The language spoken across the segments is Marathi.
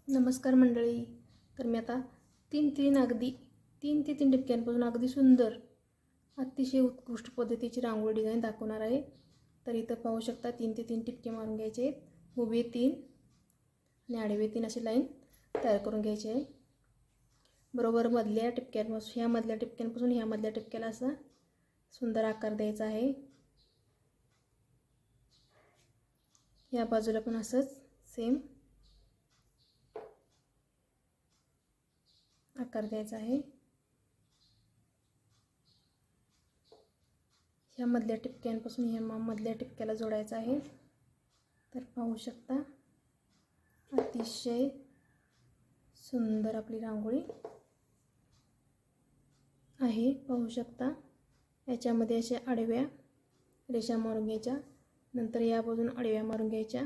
नमस्कार मंडळी. तर मी आता तीन ते तीन टिपक्यांपासून अगदी सुंदर अतिशय उत्कृष्ट पद्धतीची रांगोळी डिझाईन दाखवणार आहे. तर इथं पाहू शकता 3 ते 3 टिपके मारून घ्यायचे आहेत. उभे 3 आणि आडवे 3 अशी लाईन तयार करून घ्यायची आहे. बरोबर मधल्या टिपक्यांपासून ह्या मधल्या टिपक्याला असा सुंदर आकार द्यायचा आहे. या बाजूला पण असंच सेम आकार द्यायचा आहे. ह्या मधल्या टिपक्यांपासून ह्या मधल्या टिपक्याला जोडायचा आहे. तर पाहू शकता अतिशय सुंदर आपली रांगोळी आहे. पाहू शकता याच्यामध्ये अशा आडव्या रेषा मारून घ्यायच्या, नंतर या बाजून आडव्या मारून घ्यायच्या.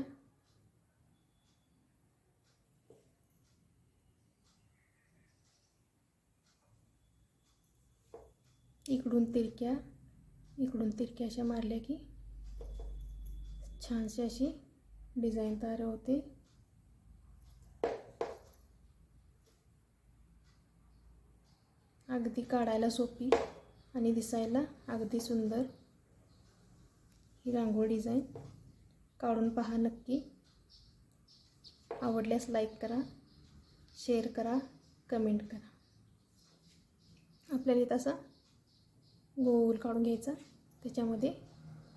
इकडून तिरक्या अशा मारल्या की छानशी अशी डिझाईन तयार होते. अगदी काढायला सोपी आणि दिसायला अगदी सुंदर ही रांगोळी डिझाईन काढून पहा नक्की. आवडल्यास लाईक करा, शेअर करा, कमेंट करा. आपल्याला इथं असा गोल काढून घ्यायचा, त्याच्यामध्ये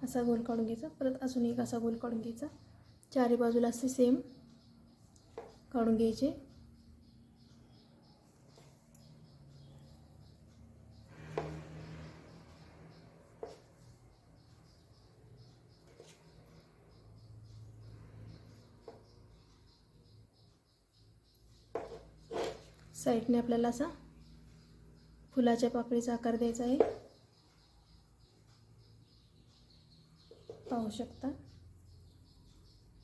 असा गोल काढून घ्यायचा, परत अजून एक असा गोल काढून घ्यायचा. चारी बाजूला असे सेम काढून घ्यायचे. साईडने आपल्याला असा फुलाच्या पाकळीचा आकार द्यायचा आहे. पाहू शकता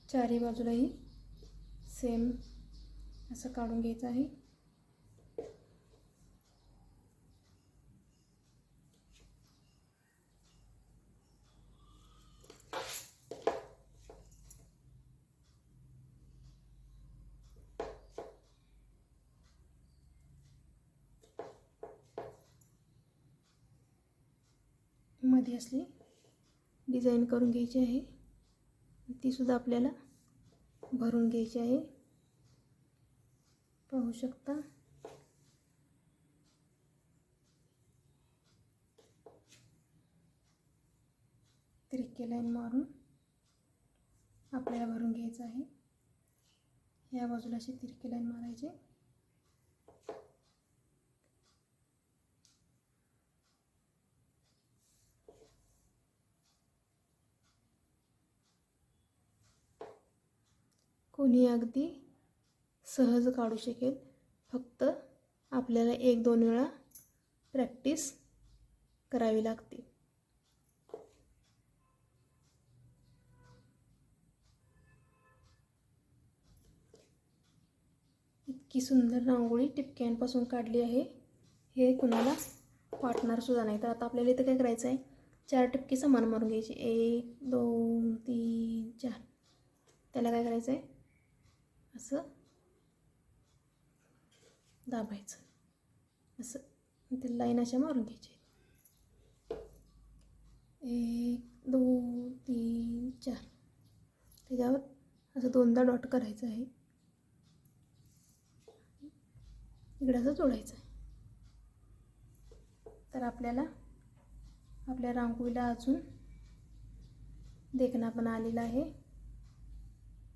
चारी बाजूलाही सेम असं काढून घ्यायचं आहे. मध्ये असली डिझाईन करून घ्यायची आहे, ती सुद्धा आपल्याला भरून घ्यायची आहे. पाहू शकता तिरकी लाईन मारून आपल्याला भरून घ्यायचं आहे. या बाजूला अशी तिरकी लाईन मारायची. कोणी अगदी सहज काढू शकेल, फक्त आपल्याला 1-2 वेळा प्रॅक्टिस करावी लागते. इतकी सुंदर रांगोळी टिपक्यांपासून काढली आहे, हे कुणाला वाटणार सुद्धा नाही. तर आता आपल्याला इथं काय करायचं आहे, 4 टिपके समान मारून घ्यायचे. 1 2 3 4. त्याला काय करायचं आहे, असं दाबायचं, असं ते लाईन अशा मारून घ्यायची. 1 2 3 4. त्याच्यावर असं 2दा डॉट करायचं आहे, इकडे असं जोडायचं आहे. तर आपल्याला आपल्या रांगोळीला अजून देखणा पण आलेला आहे.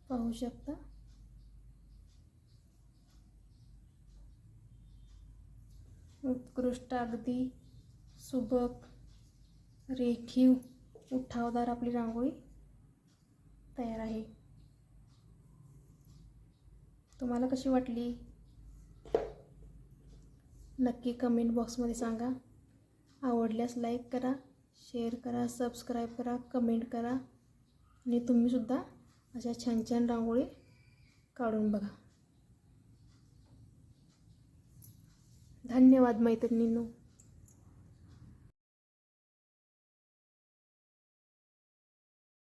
पाहू शकता उत्कृष्ट, अगदी सुबक, रेखीव, उठावदार आपली रांगोळी तयार आहे. तुम्हाला कशी वाटली नक्की कमेंट बॉक्समध्ये सांगा. आवडल्यास लाईक करा, शेअर करा, सबस्क्राईब करा, कमेंट करा आणि तुम्हीसुद्धा अशा छान छान रांगोळी काढून बघा. धन्यवाद मैत्रिणींनो.